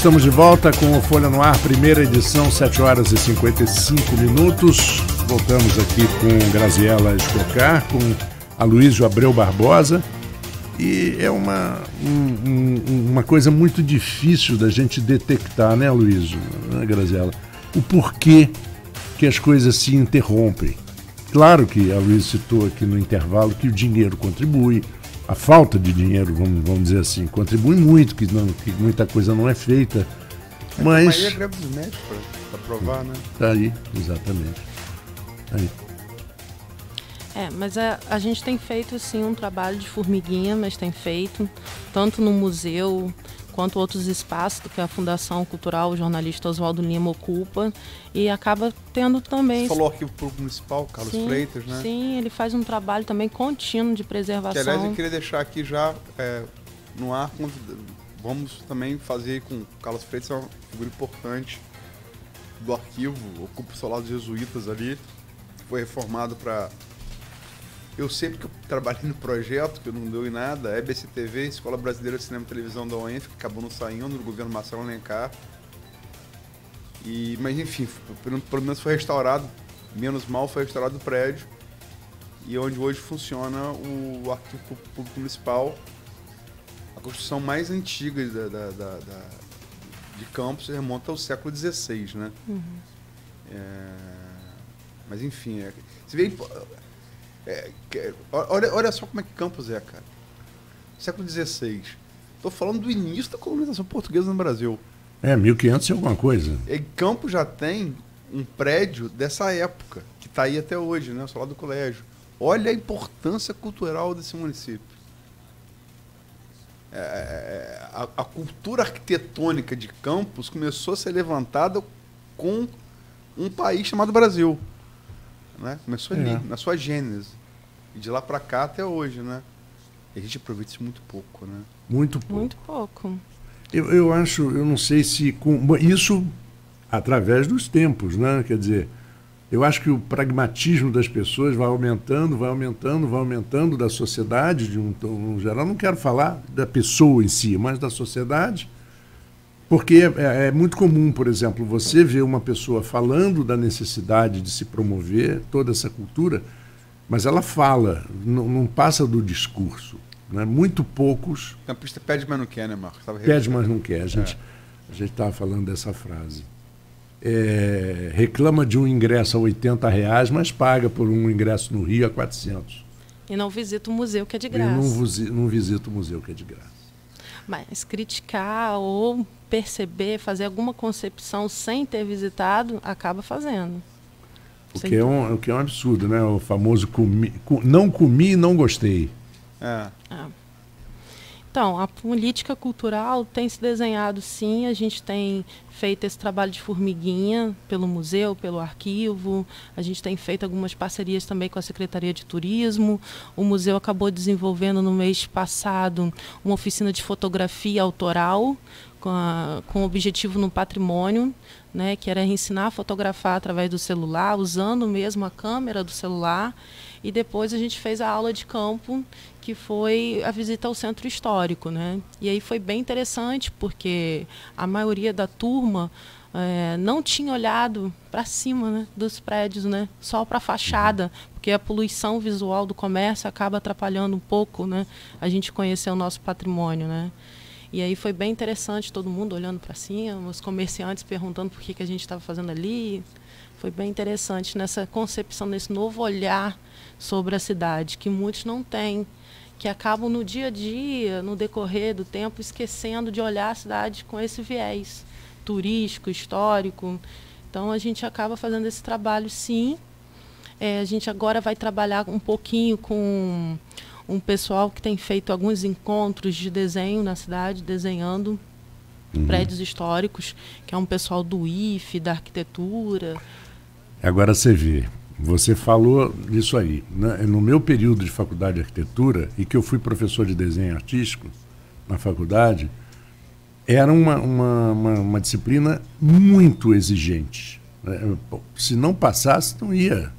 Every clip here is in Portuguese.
Estamos de volta com o Folha no Ar, primeira edição, 7 horas e 55 minutos. Voltamos aqui com Graziela Escocar, com Aloysio Abreu Barbosa. E é uma coisa muito difícil da gente detectar, né, Aloysio, né, Graziela? O porquê que as coisas se interrompem. Claro que a Aloysio citou aqui no intervalo que o dinheiro contribui, a falta de dinheiro, vamos dizer assim, contribui muito, que muita coisa não é feita. Mas aí é greve dos médicos para provar, né? Tá aí, exatamente. Tá aí. Mas a gente tem feito sim um trabalho de formiguinha, mas tem feito tanto no museu quanto outros espaços que a Fundação Cultural, o jornalista Oswaldo Lima ocupa, e acaba tendo também... Você falou aqui pro municipal, Carlos Freitas, né? Sim, ele faz um trabalho também contínuo de preservação. Que, aliás, eu queria deixar aqui já no ar, vamos também fazer com o Carlos Freitas, é uma figura importante do arquivo, ocupa o seu lado dos jesuítas ali, foi reformado para... Eu sei porque eu trabalhei no projeto, que não deu em nada, EBC TV, Escola Brasileira de Cinema e Televisão da UENF, que acabou não saindo no governo Marcelo Alencar. Mas enfim, pelo menos foi restaurado, menos mal foi restaurado o prédio, e onde hoje funciona o Arquivo Público Municipal, a construção mais antiga de Campos se remonta ao século XVI, né? Uhum. Mas enfim, você vê... olha só como é que Campos é, cara. Século XVI. Estou falando do início da colonização portuguesa no Brasil. 1500 e alguma coisa. E Campos já tem um prédio dessa época, que está aí até hoje, né? O Solar do Colégio. Olha a importância cultural desse município. A cultura arquitetônica de Campos começou a ser levantada com um país chamado Brasil. Né? Começou ali, na sua gênese. E de lá para cá até hoje, né? E a gente aproveita isso muito pouco, né? Muito pouco. Muito pouco. Eu acho, eu não sei se... isso através dos tempos, né? Quer dizer, eu acho que o pragmatismo das pessoas vai aumentando da sociedade, no geral. Não quero falar da pessoa em si, mas da sociedade. Porque é muito comum, por exemplo, você ver uma pessoa falando da necessidade de se promover toda essa cultura, mas ela fala, não passa do discurso. Né? Muito poucos... O campista pede, mas não quer, né, Marcos? Pede, mas não quer. A gente estava falando dessa frase. Reclama de um ingresso a R$80, mas paga por um ingresso no Rio a 400. E não visita o museu, que é de graça. Não visita o museu, que é de graça. Mas criticar ou perceber, fazer alguma concepção sem ter visitado, acaba fazendo. O que é um absurdo, né? O famoso não comi e não gostei. Então, a política cultural tem se desenhado, sim. A gente tem feito esse trabalho de formiguinha pelo museu, pelo arquivo. A gente tem feito algumas parcerias também com a Secretaria de Turismo. O museu acabou desenvolvendo no mês passado uma oficina de fotografia autoral, com objetivo no patrimônio, né, que era ensinar a fotografar através do celular, usando mesmo a câmera do celular. E depois a gente fez a aula de campo, que foi a visita ao centro histórico, né? E aí foi bem interessante, porque a maioria da turma não tinha olhado para cima, né, dos prédios, né? Só para a fachada, porque a poluição visual do comércio acaba atrapalhando um pouco, né, a gente conhecer o nosso patrimônio, né? E aí foi bem interessante, todo mundo olhando para cima, os comerciantes perguntando por que a gente estava fazendo ali. Foi bem interessante nessa concepção, nesse novo olhar sobre a cidade, que muitos não têm, que acabam no dia a dia, no decorrer do tempo, esquecendo de olhar a cidade com esse viés turístico, histórico. Então a gente acaba fazendo esse trabalho, sim. A gente agora vai trabalhar um pouquinho com um pessoal que tem feito alguns encontros de desenho na cidade, desenhando prédios históricos, que é um pessoal do IFE, da arquitetura. Agora você falou disso aí. Né? No meu período de faculdade de arquitetura, e que eu fui professor de desenho artístico na faculdade, era uma disciplina muito exigente. Se não passasse, não ia.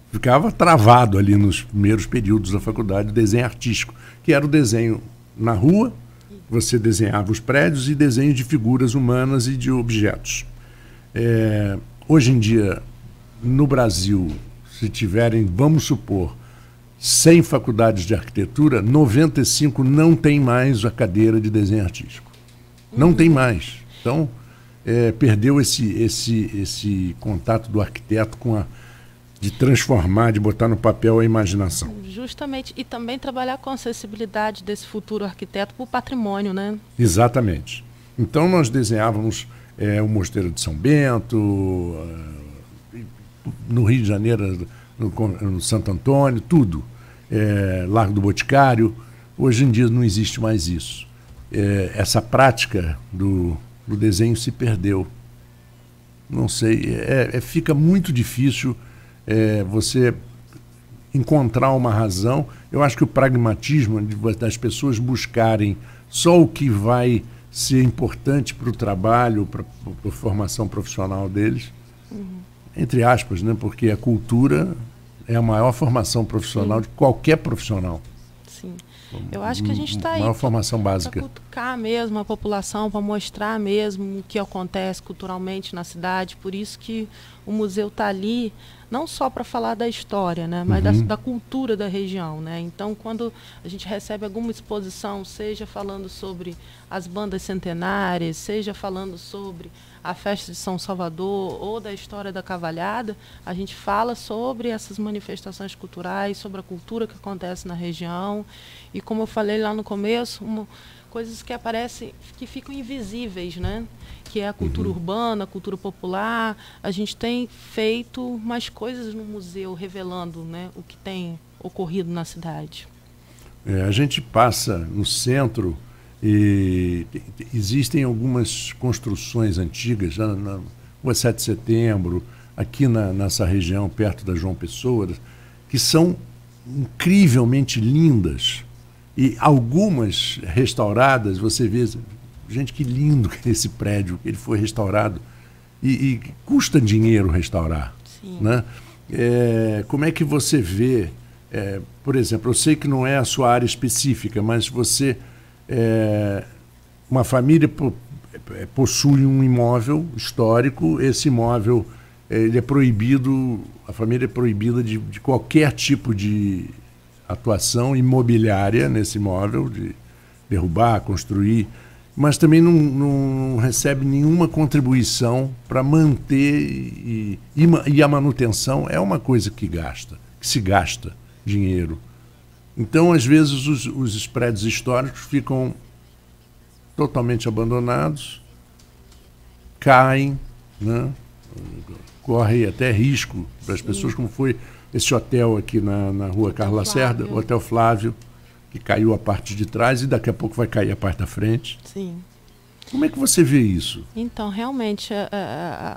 Ficava travado ali nos primeiros períodos da faculdade de desenho artístico, que era o desenho na rua, Você desenhava os prédios e desenhos de figuras humanas e de objetos. Hoje em dia, no Brasil, se tiverem, vamos supor, 100 faculdades de arquitetura, 95 não tem mais a cadeira de desenho artístico. Não tem mais. Então, perdeu esse contato do arquiteto com de transformar, de botar no papel a imaginação. Justamente. E também trabalhar com a acessibilidade desse futuro arquiteto para o patrimônio, né? Exatamente. Então, nós desenhávamos o Mosteiro de São Bento, no Rio de Janeiro, no Santo Antônio, tudo. Largo do Boticário. Hoje em dia não existe mais isso. Essa prática do desenho se perdeu. Não sei, fica muito difícil você encontrar uma razão. Eu acho que o pragmatismo das pessoas buscarem só o que vai ser importante para o trabalho, para a formação profissional deles, entre aspas, né? Porque a cultura é a maior formação profissional de qualquer profissional. Sim. Eu acho que a gente está aí maior formação básica. Para cutucar mesmo a população, para mostrar mesmo o que acontece culturalmente na cidade. Por isso que o museu está ali, não só para falar da história, né, mas da cultura da região, né? Então, quando a gente recebe alguma exposição, seja falando sobre as bandas centenárias, seja falando sobre a festa de São Salvador ou da história da Cavalhada, a gente fala sobre essas manifestações culturais, sobre a cultura que acontece na região. E como eu falei lá no começo, coisas que aparecem, que ficam invisíveis, né? Que é a cultura urbana, a cultura popular. A gente tem feito mais coisas no museu, revelando, né, o que tem ocorrido na cidade. A gente passa no centro e existem algumas construções antigas, na Rua 7 de Setembro, aqui nessa região, perto da João Pessoa, que são incrivelmente lindas. E algumas restauradas, você vê, gente, que lindo que é esse prédio, ele foi restaurado. E custa dinheiro restaurar. Sim. Né? Como é que você vê, por exemplo, eu sei que não é a sua área específica, mas você, uma família possui um imóvel histórico, esse imóvel ele é proibido, a família é proibida de qualquer tipo de atuação imobiliária nesse imóvel, de derrubar, construir, mas também não recebe nenhuma contribuição para manter e a manutenção é uma coisa que se gasta dinheiro. Então, às vezes, os prédios históricos ficam totalmente abandonados, caem, né? Corre até risco para as pessoas, como foi esse hotel aqui na Rua Carlos Lacerda, o Hotel Flávio, que caiu a parte de trás e daqui a pouco vai cair a parte da frente. Sim. Como é que você vê isso? Então, realmente,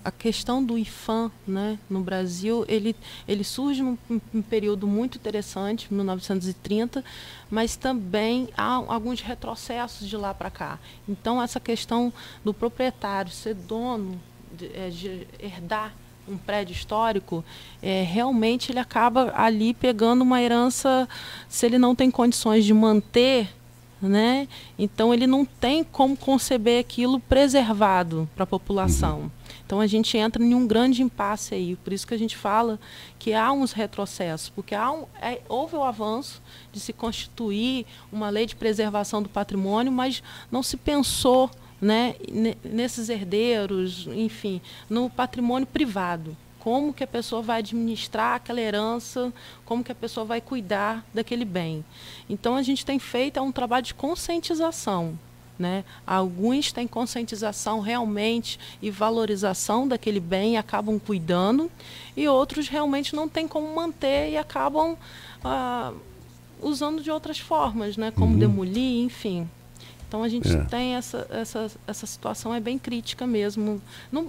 a questão do IPHAN, né, no Brasil, ele surge num período muito interessante, 1930, mas também há alguns retrocessos de lá para cá. Então, essa questão do proprietário ser dono, de herdar um prédio histórico, realmente ele acaba ali pegando uma herança, se ele não tem condições de manter, né? Então ele não tem como conceber aquilo preservado para a população. Então a gente entra em um grande impasse aí, por isso que a gente fala que há uns retrocessos, porque houve o avanço de se constituir uma lei de preservação do patrimônio, mas não se pensou, né, nesses herdeiros, enfim, no patrimônio privado. Como que a pessoa vai administrar aquela herança, como que a pessoa vai cuidar daquele bem. Então, a gente tem feito um trabalho de conscientização, né? Alguns têm conscientização realmente e valorização daquele bem e acabam cuidando, e outros realmente não têm como manter e acabam usando de outras formas, né? Como demolir, enfim. Então, a gente tem essa situação, é bem crítica mesmo.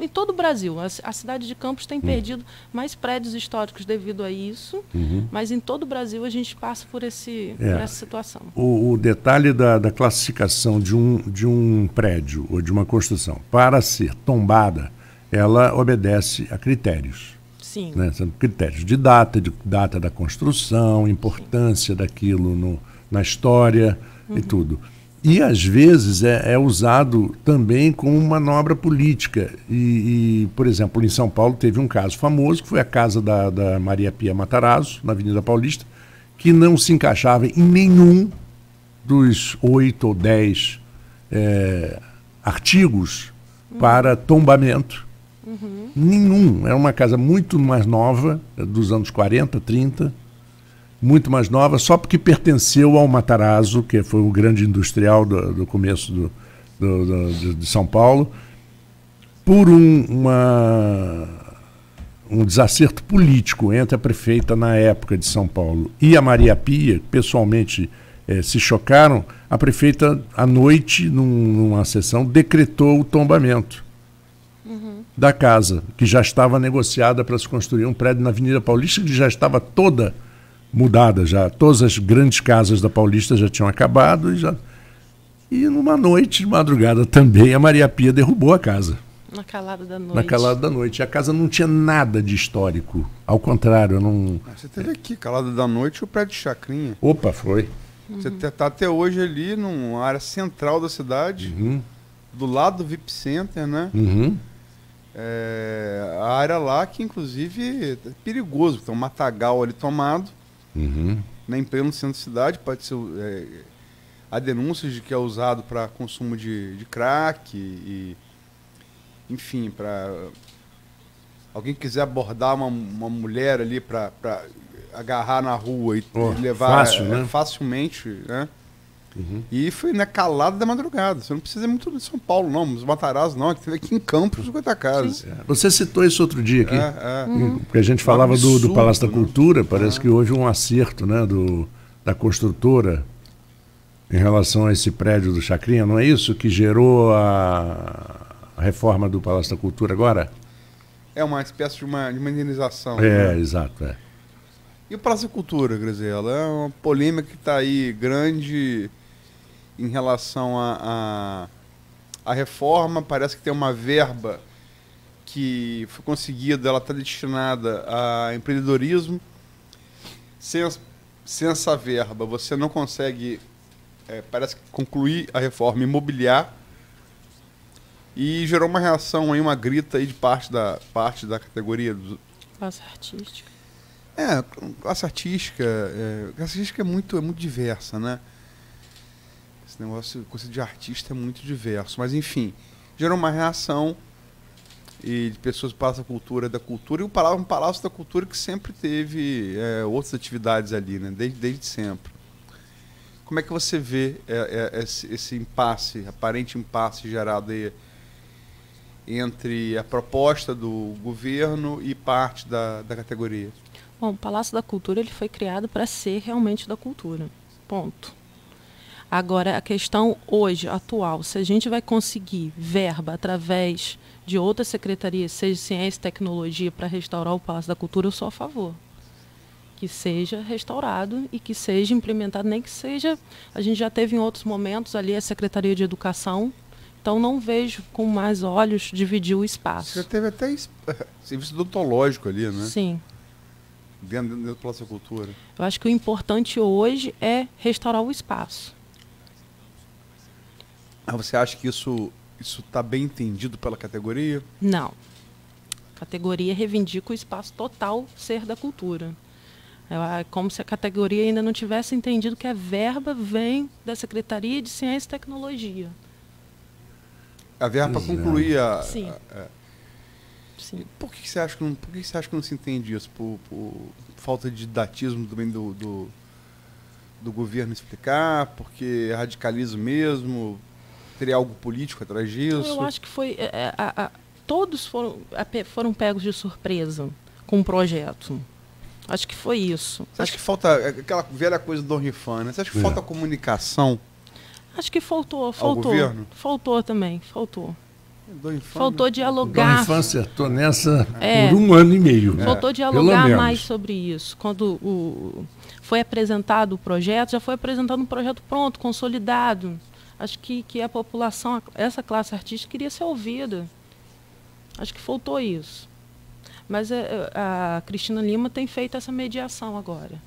Em todo o Brasil, a cidade de Campos tem perdido mais prédios históricos devido a isso, mas em todo o Brasil a gente passa por essa situação. O detalhe da classificação de um prédio ou de uma construção para ser tombada, ela obedece a critérios. Sim. Né? São critérios de data da construção, importância daquilo na história e tudo. E, às vezes, é usado também como manobra política. Por exemplo, em São Paulo teve um caso famoso, que foi a casa da Maria Pia Matarazzo, na Avenida Paulista, que não se encaixava em nenhum dos 8 ou 10 artigos para tombamento. Nenhum. Era uma casa muito mais nova, dos anos 40, 30, muito mais nova, só porque pertenceu ao Matarazzo, que foi o grande industrial do começo de São Paulo, por um desacerto político entre a prefeita na época de São Paulo e a Maria Pia, que pessoalmente se chocaram. A prefeita, à noite, numa sessão, decretou o tombamento da casa, que já estava negociada para se construir um prédio na Avenida Paulista, que já estava toda mudada, já todas as grandes casas da Paulista já tinham acabado, e numa noite, de madrugada também, a Maria Pia derrubou a casa. Na calada da noite. Na calada da noite. A casa não tinha nada de histórico. Ao contrário, não... Você teve aqui, calada da noite, o prédio de Chacrinha. Opa, foi. Você está até hoje ali, numa área central da cidade, do lado do VIP Center, né? A área lá que, inclusive, é perigoso. Tem um matagal ali tomado, em pleno centro da cidade. Pode ser... há denúncias de que é usado para consumo de crack enfim, para alguém quiser abordar uma mulher ali para agarrar na rua e levar fácil, né? Facilmente, né? E foi na calada da madrugada. Você não precisa ir muito de São Paulo, não. Os Matarazzo, não. Que teve aqui em Campos, 50 casas. Você citou isso outro dia aqui. Porque a gente falava do Palácio da Cultura. Parece que houve um acerto, né, da construtora em relação a esse prédio do Chacrinha. Não é isso que gerou a reforma do Palácio da Cultura agora? É uma espécie de uma indenização. Né? Exato. E o Palácio da Cultura, Graziela? É uma polêmica que está aí grande em relação à reforma. Parece que tem uma verba que foi conseguida, ela está destinada a empreendedorismo. Sem essa verba, você não consegue, parece que concluir a reforma imobiliária. E gerou uma reação aí, uma grita aí de parte da categoria Classe artística. Classe artística. Classe artística é muito diversa, né? Esse negócio, o conceito de artista é muito diverso. Mas, enfim, gerou uma reação de pessoas do Palácio da Cultura, e um Palácio da Cultura que sempre teve outras atividades ali, né? Desde sempre. Como é que você vê esse impasse, aparente impasse gerado aí entre a proposta do governo e parte da categoria? Bom, o Palácio da Cultura ele foi criado para ser realmente da cultura. Ponto. Agora, a questão hoje, atual, se a gente vai conseguir verba através de outras secretarias, seja Ciência e Tecnologia, para restaurar o Palácio da Cultura, eu sou a favor. Que seja restaurado e que seja implementado, nem que seja... A gente já teve em outros momentos ali a Secretaria de Educação. Então, não vejo com mais olhos dividir o espaço. Você já teve até serviço odontológico ali, né? Sim. Dentro do Palácio da Cultura. Eu acho que o importante hoje é restaurar o espaço. Você acha que isso está bem entendido pela categoria? Não. A categoria reivindica o espaço total ser da cultura. É como se a categoria ainda não tivesse entendido que a verba vem da Secretaria de Ciência e Tecnologia. A verba para concluir a... Sim. Sim. Por que você acha que não se entende isso? Por falta de didatismo também do governo explicar? Porque é radicalismo mesmo? Teria algo político atrás disso? Eu acho que foi... todos foram pegos de surpresa com o projeto. Acho que foi isso. Você acha que falta aquela velha coisa do Rifan, né? Você acha que falta comunicação? Acho que faltou. Ao governo? Faltou também, faltou. Faltou dialogar. Dom Rifan acertou nessa por 1 ano e meio. Faltou dialogar mais sobre isso. Quando foi apresentado o projeto, já foi apresentado um projeto pronto, consolidado. Acho que a população, essa classe artística, queria ser ouvida. Acho que faltou isso. Mas a Cristina Lima tem feito essa mediação agora.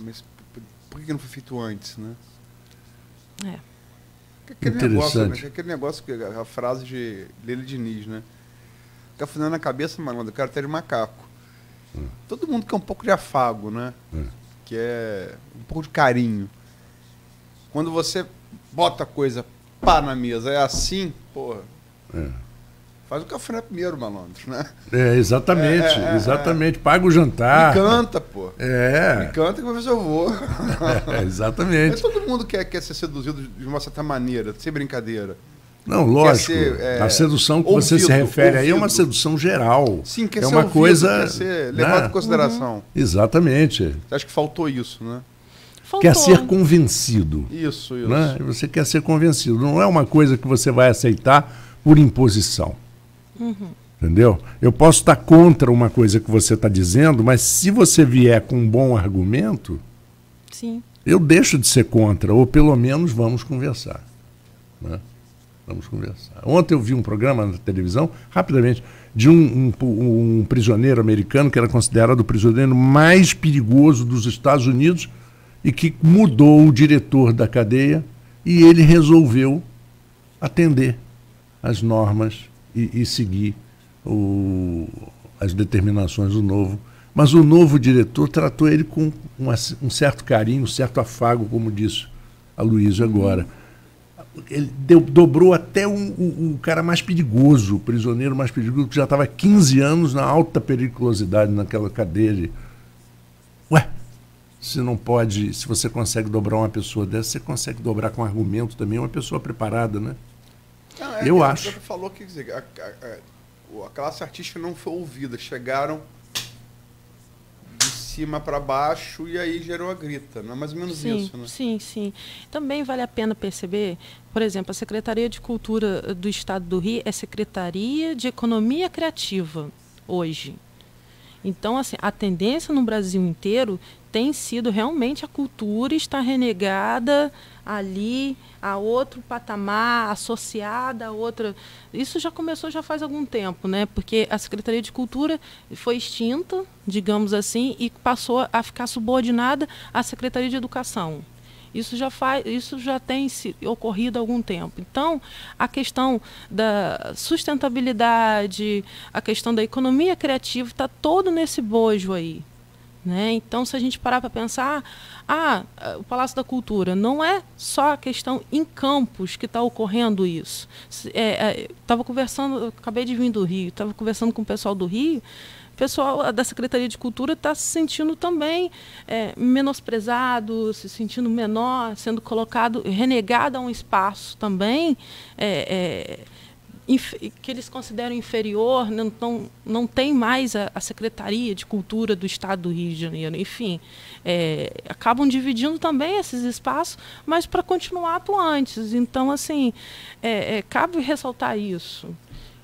Mas por que não foi feito antes, né? Aquele negócio, a frase de Lele Diniz, né? Cafunando na cabeça, malandro, o cara tá de macaco. Todo mundo quer um pouco de afago, né? Que é um pouco de carinho. Quando você bota a coisa pá na mesa, é assim, porra. Faz o cafuné primeiro, malandro, né? Exatamente, exatamente. Paga o jantar. Me canta, pô. Me canta que eu vou ver se eu vou. Exatamente. Mas todo mundo quer ser seduzido de uma certa maneira, sem brincadeira. Não, lógico. A sedução que você se refere aí é uma sedução geral. Sim, quer é ser uma ouvido, coisa, quer ser levado em consideração. Exatamente. Você acha que faltou isso, né? Quer ser convencido. Isso. Né? Você quer ser convencido. Não é uma coisa que você vai aceitar por imposição. Entendeu? Eu posso estar contra uma coisa que você está dizendo, mas se você vier com um bom argumento, sim, eu deixo de ser contra, ou pelo menos vamos conversar. Né? Vamos conversar. Ontem eu vi um programa na televisão, rapidamente, de um prisioneiro americano que era considerado o prisioneiro mais perigoso dos Estados Unidos e que mudou o diretor da cadeia e ele resolveu atender as normas e seguir as determinações do novo. Mas o novo diretor tratou ele com um certo carinho, um certo afago, como disse a Luísa agora. Ele dobrou até o cara mais perigoso, o prisioneiro mais perigoso, que já estava há 15 anos na alta periculosidade naquela cadeia. Se não pode, se você consegue dobrar uma pessoa dessa, você consegue dobrar com argumento também, uma pessoa preparada, né? Não, eu acho. Você falou que a classe artística não foi ouvida, chegaram de cima para baixo e aí gerou a grita, não é mais ou menos isso, né? Sim. Também vale a pena perceber, por exemplo, a Secretaria de Cultura do Estado do Rio é Secretaria de Economia Criativa hoje. Então, assim, a tendência no Brasil inteiro tem sido realmente a cultura estar renegada ali a outro patamar, associada a outra. Isso já começou já faz algum tempo, né? Porque a Secretaria de Cultura foi extinta, digamos assim, e passou a ficar subordinada à Secretaria de Educação. Isso já tem ocorrido há algum tempo. Então, a questão da sustentabilidade, a questão da economia criativa está todo nesse bojo aí. Né? Então, se a gente parar para pensar, o Palácio da Cultura não é só a questão em Campos que está ocorrendo isso. Estava conversando, acabei de vir do Rio, estava conversando com o pessoal do Rio. O pessoal da Secretaria de Cultura está se sentindo também menosprezado, se sentindo menor, sendo colocado, renegado a um espaço também que eles consideram inferior, não tem mais a Secretaria de Cultura do Estado do Rio de Janeiro. Enfim, acabam dividindo também esses espaços, mas para continuar atuantes. Então, assim, cabe ressaltar isso.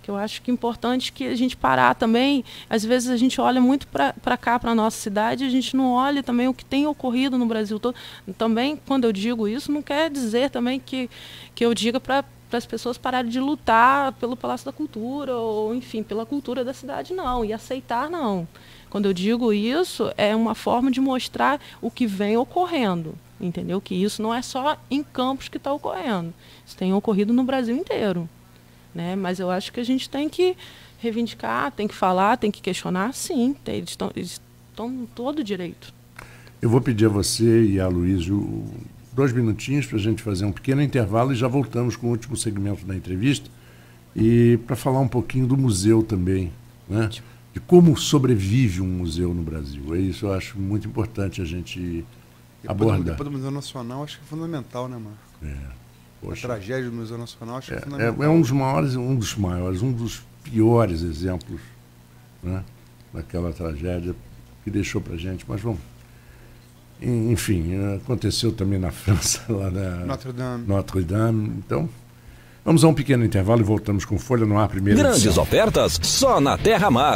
Que eu acho que é importante que a gente parar também. Às vezes a gente olha muito para cá, para a nossa cidade, e a gente não olha também o que tem ocorrido no Brasil todo. Também, quando eu digo isso, não quer dizer também que eu diga para as pessoas pararem de lutar pelo Palácio da Cultura, ou, enfim, pela cultura da cidade, não. E aceitar, não. Quando eu digo isso, é uma forma de mostrar o que vem ocorrendo. Entendeu? Que isso não é só em Campos que está ocorrendo. Isso tem ocorrido no Brasil inteiro. Né? Mas eu acho que a gente tem que reivindicar, tem que falar, tem que questionar, sim. Eles estão no todo direito. Eu vou pedir a você e a Luísio 2 minutinhos para a gente fazer um pequeno intervalo e já voltamos com o último segmento da entrevista e para falar um pouquinho do museu também, né? De como sobrevive um museu no Brasil. É isso, eu acho muito importante a gente abordar. Depois do Museu Nacional, acho que é fundamental, né, Marco? A tragédia do Museu Nacional acho que é fundamental. É um dos maiores, um dos piores exemplos, né, daquela tragédia que deixou para a gente. Mas vamos. Enfim, aconteceu também na França, lá na Notre Dame. Então, vamos a um pequeno intervalo e voltamos com Folha no Ar primeiro. Grandes ofertas só na Terra Mar.